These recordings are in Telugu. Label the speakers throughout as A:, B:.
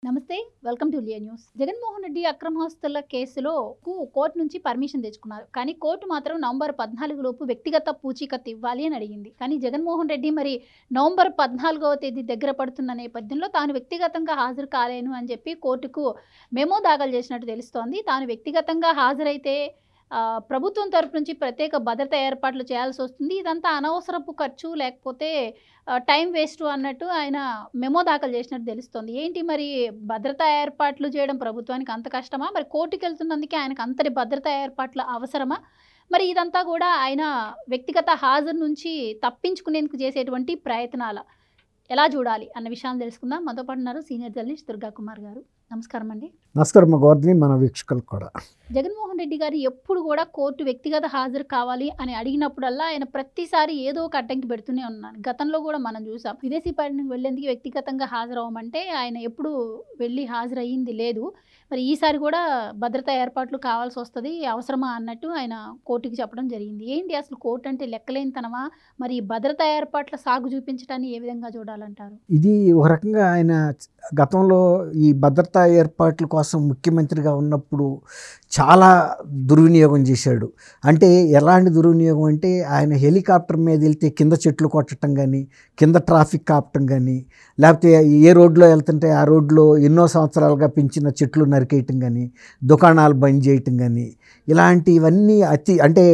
A: నమస్తే welcome to Leo news. Jaganmohan Reddy అక్రమాస్తుల కేసులో కోర్టు నుంచి పర్మిషన్ తెచ్చుకున్నారు. కానీ కోర్టు మాత్రం నవంబర్ 14 లోపు వ్యక్తిగత పూచీకత్తు ఇవ్వాలి అని అడిగింది. కానీ జగన్మోహన్ రెడ్డి మరి నవంబర్ 14వ తేదీ దగ్గర పడుతున్న నేపథ్యంలో తాను వ్యక్తిగతంగా హాజరు కాలేను అని చెప్పి కోర్టుకు మెమో దాఖలు చేసినట్టు తెలుస్తోంది. తాను వ్యక్తిగతంగా హాజరైతే ప్రభుత్వం తరపు నుంచి ప్రత్యేక భద్రత ఏర్పాట్లు చేయాల్సి వస్తుంది. ఇదంతా అనవసరపు ఖర్చు, లేకపోతే టైం వేస్ట్ అన్నట్టు ఆయన మెమో దాఖలు చేసినట్టు తెలుస్తోంది. ఏంటి మరి భద్రతా ఏర్పాట్లు చేయడం ప్రభుత్వానికి అంత కష్టమా? మరి కోర్టుకు వెళ్తున్నందుకే ఆయనకు అంతటి భద్రతా ఏర్పాట్ల అవసరమా? మరి ఇదంతా కూడా ఆయన వ్యక్తిగత హాజరు నుంచి తప్పించుకునేందుకు చేసేటువంటి ప్రయత్నాల ఎలా చూడాలి అన్న విషయాన్ని తెలుసుకుందాం. మనతో పాటు ఉన్నారు సీనియర్ జర్నలిస్ట్ దుర్గా కుమార్ గారు. నమస్కారం అండి.
B: నమస్కారం గోవర్ధని, మన వీక్షకులకు కూడా.
A: జగన్మోహన్ రెడ్డి గారు ఎప్పుడు కూడా కోర్టు వ్యక్తిగత హాజరు కావాలి అని అడిగినప్పుడల్లా ఆయన ప్రతిసారి ఏదో ఒక అడ్డంకి పెడుతూనే ఉన్నాను. గతంలో కూడా మనం చూసాం. విదేశీ పర్యటనకు వెళ్ళేందుకు వ్యక్తిగతంగా హాజరవ్వమంటే ఆయన ఎప్పుడు వెళ్ళి హాజరయ్యింది లేదు. మరి ఈసారి కూడా భద్రతా ఏర్పాట్లు కావాల్సి వస్తుంది, అవసరమా అన్నట్టు ఆయన కోర్టుకి చెప్పడం జరిగింది. ఏంటి అసలు కోర్టు అంటే లెక్కలేనితనమా? మరి భద్రతా ఏర్పాట్ల సాగు చూపించడాన్ని ఏ విధంగా చూడాలంటారు?
B: ఇది ఒక రకంగా ఆయన గతంలో ఈ భద్రతా ఏర్పాట్ల కోసం ముఖ్యమంత్రిగా ఉన్నప్పుడు చాలా దుర్వినియోగం చేశాడు. అంటే ఎలాంటి దుర్వినియోగం అంటే ఆయన హెలికాప్టర్ మీద వెళ్తే కింద చెట్లు కొట్టడం కానీ, కింద ట్రాఫిక్ ఆపటం కానీ, లేకపోతే ఏ రోడ్లో వెళ్తుంటే ఆ రోడ్లో ఎన్నో సంవత్సరాలుగా పెంచిన చెట్లు నరికేయటం కానీ, దుకాణాలు బంద్ చేయటం కానీ, ఇలాంటివన్నీ అంటే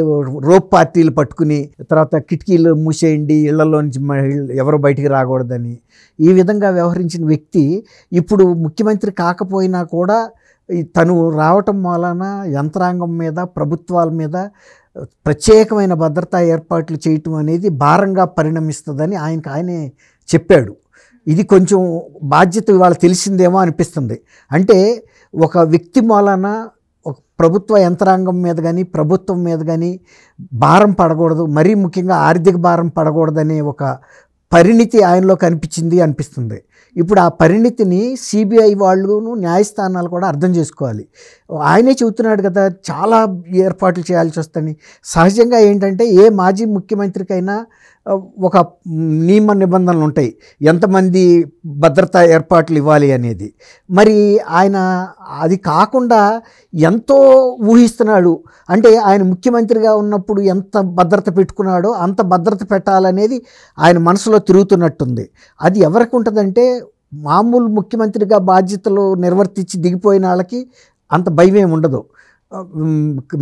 B: రోప్ పార్టీలు పట్టుకుని తర్వాత కిటికీలు మూసేయండి, ఇళ్లలో నుంచి ఎవరు బయటికి రాకూడదని ఈ విధంగా వ్యవహరించిన వ్యక్తి ఇప్పుడు ముఖ్యమంత్రి కాకపోయినా కూడా తను రావటం వలన యంత్రాంగం మీద, ప్రభుత్వాల మీద ప్రత్యేకమైన భద్రతా ఏర్పాట్లు చేయటం అనేది భారంగా పరిణమిస్తుందని ఆయనే చెప్పాడు. ఇది కొంచెం బాధ్యత ఇవాళ తెలిసిందేమో అనిపిస్తుంది. అంటే ఒక వ్యక్తి మూలన ఒక ప్రభుత్వ యంత్రాంగం మీద కానీ, ప్రభుత్వం మీద కానీ భారం పడకూడదు, మరీ ముఖ్యంగా ఆర్థిక భారం పడకూడదనే ఒక పరిణితి ఆయనలో కనిపించింది అనిపిస్తుంది. ఇప్పుడు ఆ పరిణితిని సిబిఐ వాళ్ళును న్యాయస్థానాలు కూడా అర్థం చేసుకోవాలి. ఆయనే చెబుతున్నాడు కదా, చాలా ఏర్పాట్లు చేయాల్సి వస్తుంది. సహజంగా ఏంటంటే ఏ మాజీ ముఖ్యమంత్రికైనా ఒక నియమ నిబంధనలు ఉంటాయి, ఎంతమంది భద్రతా ఏర్పాట్లు ఇవ్వాలి అనేది. మరి ఆయన అది కాకుండా ఎంతో ఊహిస్తున్నాడు. అంటే ఆయన ముఖ్యమంత్రిగా ఉన్నప్పుడు ఎంత భద్రత పెట్టుకున్నాడో అంత భద్రత పెట్టాలనేది ఆయన మనసులో తిరుగుతున్నట్టుంది. అది ఎవరికి ఉంటుందంటే మామూలు ముఖ్యమంత్రిగా బాధ్యతలు నిర్వర్తించి దిగిపోయిన వాళ్ళకి అంత భయమేం ఉండదు,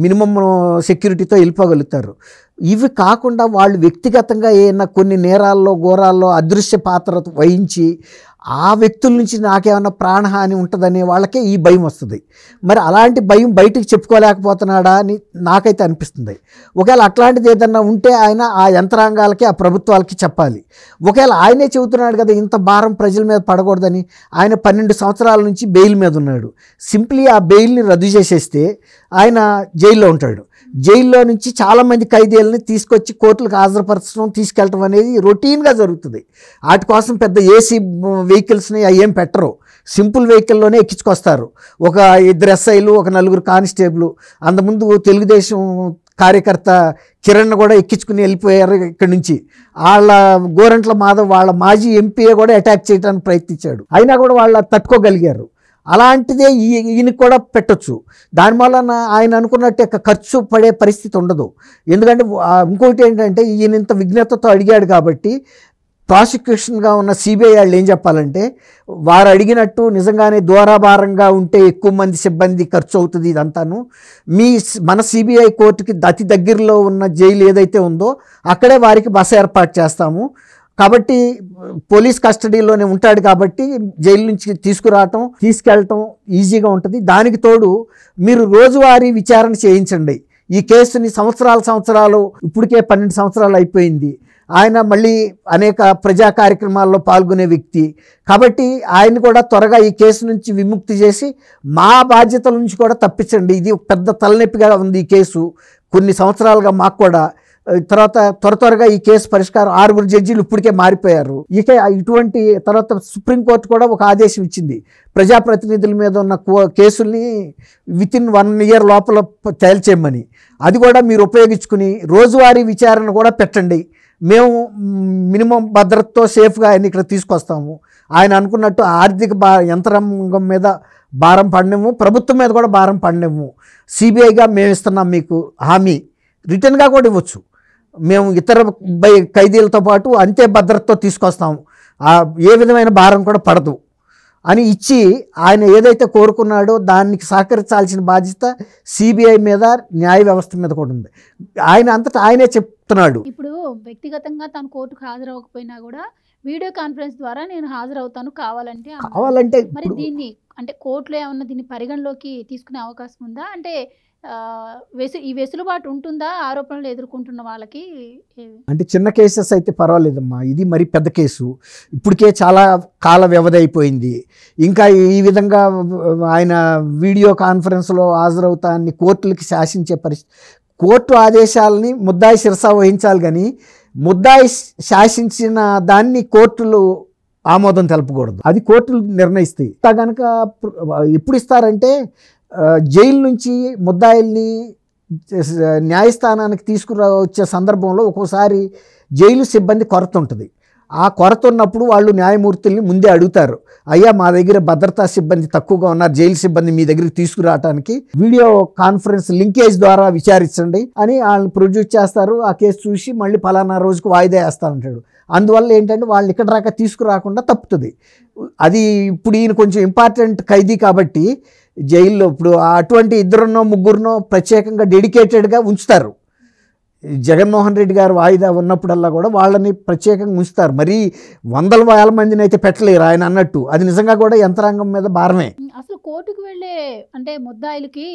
B: మినిమం సెక్యూరిటీతో వెళ్ళిపోగలుగుతారు. ఇవి కాకుండా వాళ్ళు వ్యక్తిగతంగా ఏమైనా కొన్ని నేరాల్లో ఘోరాల్లో అదృశ్య పాత్ర వహించి ఆ వ్యక్తుల నుంచి నాకేమన్నా ప్రాణహాని ఉంటుందనే వాళ్ళకే ఈ భయం వస్తుంది. మరి అలాంటి భయం బయటికి చెప్పుకోలేకపోతున్నాడా అని నాకైతే అనిపిస్తుంది. ఒకవేళ అట్లాంటిది ఏదన్నా ఉంటే ఆయన ఆ యంత్రాంగాలకి, ఆ ప్రభుత్వాలకి చెప్పాలి. ఒకవేళ ఆయనే చెబుతున్నాడు కదా ఇంత భారం ప్రజల మీద పడకూడదని. ఆయన 12 సంవత్సరాల నుంచి బెయిల్ మీద ఉన్నాడు. సింప్లీ ఆ బెయిల్ని రద్దు చేసేస్తే ఆయన జైల్లో ఉంటాడు. జైల్లో నుంచి చాలామంది ఖైదీలని తీసుకొచ్చి కోర్టులకు హాజరుపరచడం, తీసుకెళ్ళటం అనేది రొటీన్గా జరుగుతుంది. వాటి కోసం పెద్ద ఏసీ వెహికల్స్ని అయ్యేం పెట్టరు, సింపుల్ వెహికల్లోనే ఎక్కించుకొస్తారు. ఒక 2 ఎస్ఐలు, ఒక 4 కానిస్టేబుల్. అంతకుముందు తెలుగుదేశం కార్యకర్త కిరణ్ కూడా ఎక్కించుకుని వెళ్ళిపోయారు ఇక్కడి నుంచి. వాళ్ళ గోరంట్ల మాధవ్ వాళ్ళ మాజీ ఎంపీఏ కూడా అటాక్ చేయడానికి ప్రయత్నించాడు, అయినా కూడా వాళ్ళు తట్టుకోగలిగారు. అలాంటిదే ఈయనకి కూడా పెట్టచ్చు. దానివల్ల ఆయన అనుకున్నట్టు ఖర్చు పడే పరిస్థితి ఉండదు. ఎందుకంటే ఇంకోటి ఏంటంటే ఈయన ఇంత విఘ్నతతో అడిగాడు కాబట్టి ప్రాసిక్యూషన్గా ఉన్న సిబిఐ వాళ్ళు ఏం చెప్పాలంటే, వారు అడిగినట్టు నిజంగానే దూరాభారంగా ఉంటే ఎక్కువ మంది సిబ్బంది ఖర్చు అవుతుంది, ఇదంతాను మన సిబిఐ కోర్టుకి అతి దగ్గరలో ఉన్న జైలు ఏదైతే ఉందో అక్కడే వారికి బస ఏర్పాటు చేస్తాము. కాబట్టి పోలీస్ కస్టడీలోనే ఉంటాడు కాబట్టి జైలు నుంచి తీసుకురావటం, తీసుకెళ్ళటం ఈజీగా ఉంటుంది. దానికి తోడు మీరు రోజువారీ విచారణ చేయించండి. ఈ కేసుని సంవత్సరాలు ఇప్పటికే 12 సంవత్సరాలు అయిపోయింది. ఆయన మళ్ళీ అనేక ప్రజా కార్యక్రమాల్లో పాల్గొనే వ్యక్తి కాబట్టి ఆయన కూడా త్వరగా ఈ కేసు నుంచి విముక్తి చేసి మా బాధ్యతల నుంచి కూడా తప్పించండి. ఇది పెద్ద తలనొప్పిగా ఉంది ఈ కేసు, కొన్ని సంవత్సరాలుగా మాకు కూడా. తర్వాత త్వరగా ఈ కేసు పరిష్కారం 6 జడ్జీలు ఇప్పటికే మారిపోయారు. ఇక ఇటువంటి తర్వాత సుప్రీంకోర్టు కూడా ఒక ఆదేశం ఇచ్చింది, ప్రజాప్రతినిధుల మీద ఉన్న కేసుల్ని వితిన్ 1 ఇయర్ లోపల తేల్చేయమని. అది కూడా మీరు ఉపయోగించుకుని రోజువారీ విచారణ కూడా పెట్టండి, మేము మినిమం భద్రతతో సేఫ్గా ఆయన ఇక్కడ తీసుకొస్తాము ఆయన అనుకున్నట్టు ఆర్థిక యంత్రాంగం మీద భారం పడినము, ప్రభుత్వం మీద కూడా భారం పడినము. సిబిఐగా మేము ఇస్తున్నాం మీకు హామీ, రిటర్న్గా కూడా ఇవ్వచ్చు, మేము ఇతర ఖైదీలతో పాటు అంతే భద్రతతో తీసుకొస్తాము, ఏ విధమైన భారం కూడా పడదు అని ఇచ్చి ఆయన ఏదైతే కోరుకున్నాడో దానికి సహకరించాల్సిన బాధ్యత సిబిఐ మీద, న్యాయ వ్యవస్థ మీద కూడా ఉంది. ఆయన అంతటా ఆయనే చెప్తున్నాడు.
A: ఇప్పుడు వ్యక్తిగతంగా తను కోర్టుకు హాజరవ్వకపోయినా కూడా వీడియో కాన్ఫరెన్స్ ద్వారా నేను హాజరవుతాను కావాలంటే మరి దీన్ని అంటే కోర్టులో ఏమన్నా దీన్ని పరిగణలోకి తీసుకునే అవకాశం ఉందా? అంటే ఈ వెసులుబాటు ఉంటుందా ఆరోపణలు ఎదుర్కొంటున్న వాళ్ళకి?
B: అంటే చిన్న కేసెస్ అయితే పర్వాలేదమ్మా, ఇది మరి పెద్ద కేసు, ఇప్పటికే చాలా కాల వ్యవధి అయిపోయింది. ఇంకా ఈ విధంగా ఆయన వీడియో కాన్ఫరెన్స్లో హాజరవుతాన్ని కోర్టులకి శాసించే పరిస్థితి, కోర్టు ఆదేశాలని ముద్దాయి శిరస వహించాలి, కానీ ముద్దాయి శాసించిన దాన్ని కోర్టులు ఆమోదం తెలపకూడదు, అది కోర్టులు నిర్ణయిస్తాయి. కనుక ఎప్పుడు ఇస్తారంటే జైలు నుంచి ముద్దాయిల్ని న్యాయస్థానానికి తీసుకురావచ్చే సందర్భంలో ఒక్కోసారి జైలు సిబ్బంది కొరత ఉంటుంది. ఆ కొరత ఉన్నప్పుడు వాళ్ళు న్యాయమూర్తుల్ని ముందే అడుగుతారు, అయ్యా మా దగ్గర భద్రతా సిబ్బంది తక్కువగా ఉన్నారు, జైలు సిబ్బంది మీ దగ్గరికి తీసుకురావడానికి వీడియో కాన్ఫరెన్స్ లింకేజ్ ద్వారా విచారించండి అని వాళ్ళని ప్రొడ్యూస్ చేస్తారు. ఆ కేసు చూసి మళ్ళీ ఫలానా రోజుకు వాయిదా వేస్తానంటాడు. అందువల్ల ఏంటంటే వాళ్ళు ఇక్కడ దాకా తీసుకురాకుండా తప్పుతుంది. అది ఇప్పుడు ఈయన కొంచెం ఇంపార్టెంట్ ఖైదీ కాబట్టి జైల్లో ఇప్పుడు అటువంటి 2 3 ప్రత్యేకంగా డెడికేటెడ్గా ఉంచుతారు. జగన్మోహన్ రెడ్డి గారు వాయిదా ఉన్నప్పుడల్లా కూడా వాళ్ళని ప్రత్యేకంగా ఉంచుతారు. మరి వందల వేల మందిని అయితే పెట్టలేరు ఆయన అన్నట్టు. అది నిజంగా కూడా యంత్రాంగం మీద భారమే.
A: అసలు కోర్టుకు వెళ్ళే అంటే ముద్దాయిలకి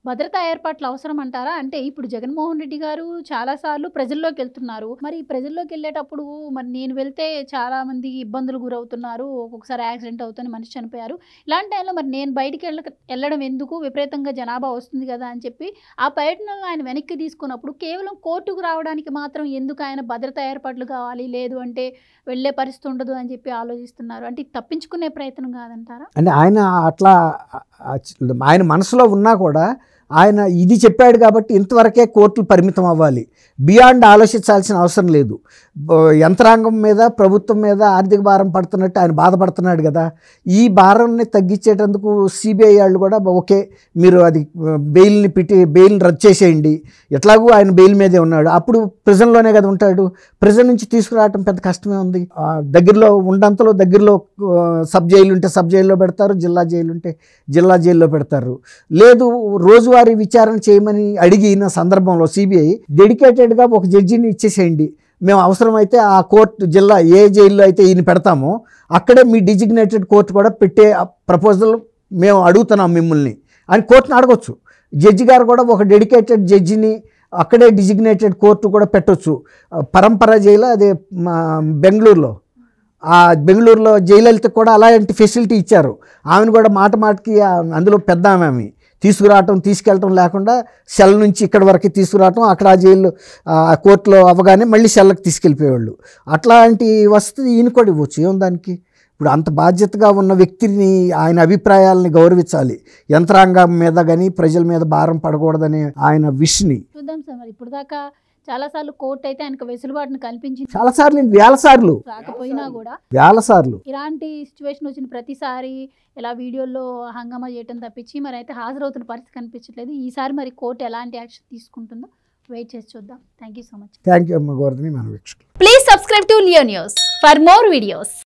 A: భద్రతా ఏర్పాట్లు అవసరం అంటారా? అంటే ఇప్పుడు జగన్మోహన్ రెడ్డి గారు చాలాసార్లు ప్రజల్లోకి వెళ్తున్నారు. మరి ప్రజల్లోకి వెళ్ళేటప్పుడు మరి నేను వెళ్తే చాలామంది ఇబ్బందులు గురవుతున్నారు, ఒక్కొక్కసారి యాక్సిడెంట్ అవుతుంది, మనిషి చనిపోయారు, ఇలాంటి టైంలో మరి నేను బయటికి వెళ్ళడం ఎందుకు, విపరీతంగా జనాభా వస్తుంది కదా అని చెప్పి ఆ పర్యటనలో ఆయన వెనక్కి తీసుకున్నప్పుడు కేవలం కోర్టుకు రావడానికి మాత్రం ఎందుకు ఆయన భద్రతా ఏర్పాట్లు కావాలి, లేదు అంటే వెళ్ళే పరిస్థితి ఉండదు అని చెప్పి ఆలోచిస్తున్నారు. అంటే తప్పించుకునే ప్రయత్నం కాదంటారా?
B: అంటే ఆయన అట్లా ఆయన మనసులో ఉన్నా కూడా ఆయన ఇది చెప్పాడు కాబట్టి ఇంతవరకే కోర్టులు పరిమితం అవ్వాలి, బియాండ్ ఆలోచించాల్సిన అవసరం లేదు. యంత్రాంగం మీద, ప్రభుత్వం మీద ఆర్థిక భారం పడుతున్నట్టు ఆయన బాధపడుతున్నాడు కదా, ఈ భారాన్ని తగ్గించేటందుకు సిబిఐ వాళ్ళు కూడా ఓకే మీరు అది బెయిల్ని రద్దు చేసేయండి, ఎట్లాగూ ఆయన బెయిల్ మీదే ఉన్నాడు, అప్పుడు ప్రిజన్లోనే కదా ఉంటాడు, ప్రిజన్ నుంచి తీసుకురావటం పెద్ద కష్టమే ఉంది. దగ్గరలో ఉండంతలో దగ్గరలో సబ్ జైలు ఉంటే సబ్ జైల్లో పెడతారు, జిల్లా జైలు ఉంటే జిల్లా జైల్లో పెడతారు. లేదు రోజువారీ విచారణ చేయమని అడిగిన సందర్భంలో సిబిఐ డెడికేటెడ్గా ఒక జడ్జిని ఇచ్చేసేయండి, మేము అవసరమైతే ఆ కోర్టు జిల్లా ఏ జైల్లో అయితే ఈయన పెడతామో అక్కడే మీ డిజిగ్నేటెడ్ కోర్టు కూడా పెట్టే ప్రపోజల్ మేము అడుగుతున్నాం మిమ్మల్ని అని కోర్టును అడగొచ్చు. జడ్జి గారు కూడా ఒక డెడికేటెడ్ జడ్జిని అక్కడే డిజిగ్నేటెడ్ కోర్టు కూడా పెట్టవచ్చు. పరంపర జైలు అదే బెంగళూరులో, ఆ బెంగళూరులో జయలలిత కూడా అలాంటి ఫెసిలిటీ ఇచ్చారు. ఆమెను కూడా మాటకి అందులో పెద్ద ఆమె తీసుకురావటం తీసుకెళ్ళటం లేకుండా సెల్ నుంచి ఇక్కడి వరకు తీసుకురావటం, అక్కడ ఆ జైలు కోర్టులో అవ్వగానే మళ్ళీ సెల్లకు తీసుకెళ్ళిపోయేవాళ్ళు. అట్లాంటి వసతి ఈయన కూడా ఇవ్వచ్చు, ఏం దానికి. ఇప్పుడు అంత బాధ్యతగా ఉన్న వ్యక్తిని ఆయన అభిప్రాయాలని గౌరవించాలి, యంత్రాంగం మీద కానీ ప్రజల మీద భారం పడకూడదనే ఆయన విష్ని.
A: చూద్దాం సార్, మరి ఇప్పుడు దాకా చాలాసార్లు కోర్టు అయితే ఆయనకు వెసులుబాటును కల్పించింది,
B: చాలాసార్లు వేల సార్లు
A: రాకపోయినా కూడా
B: వేల సార్లు
A: ఇలాంటి సిచ్యువేషన్ వచ్చిన ప్రతిసారి ఇలా వీడియోలో హంగామా చేయటం తప్పించి మరి అయితే హాజరవుతున్న పరిస్థితి కనిపించట్లేదు. ఈసారి మరి కోర్టు ఎలాంటి యాక్షన్ తీసుకుంటుందో వెయిట్ చేసి చూద్దాం. Thank you so much.
B: Thank you అమ్మ గోవర్ధని, మన వీక్షకులు.
A: Please subscribe to Leo news for more videos.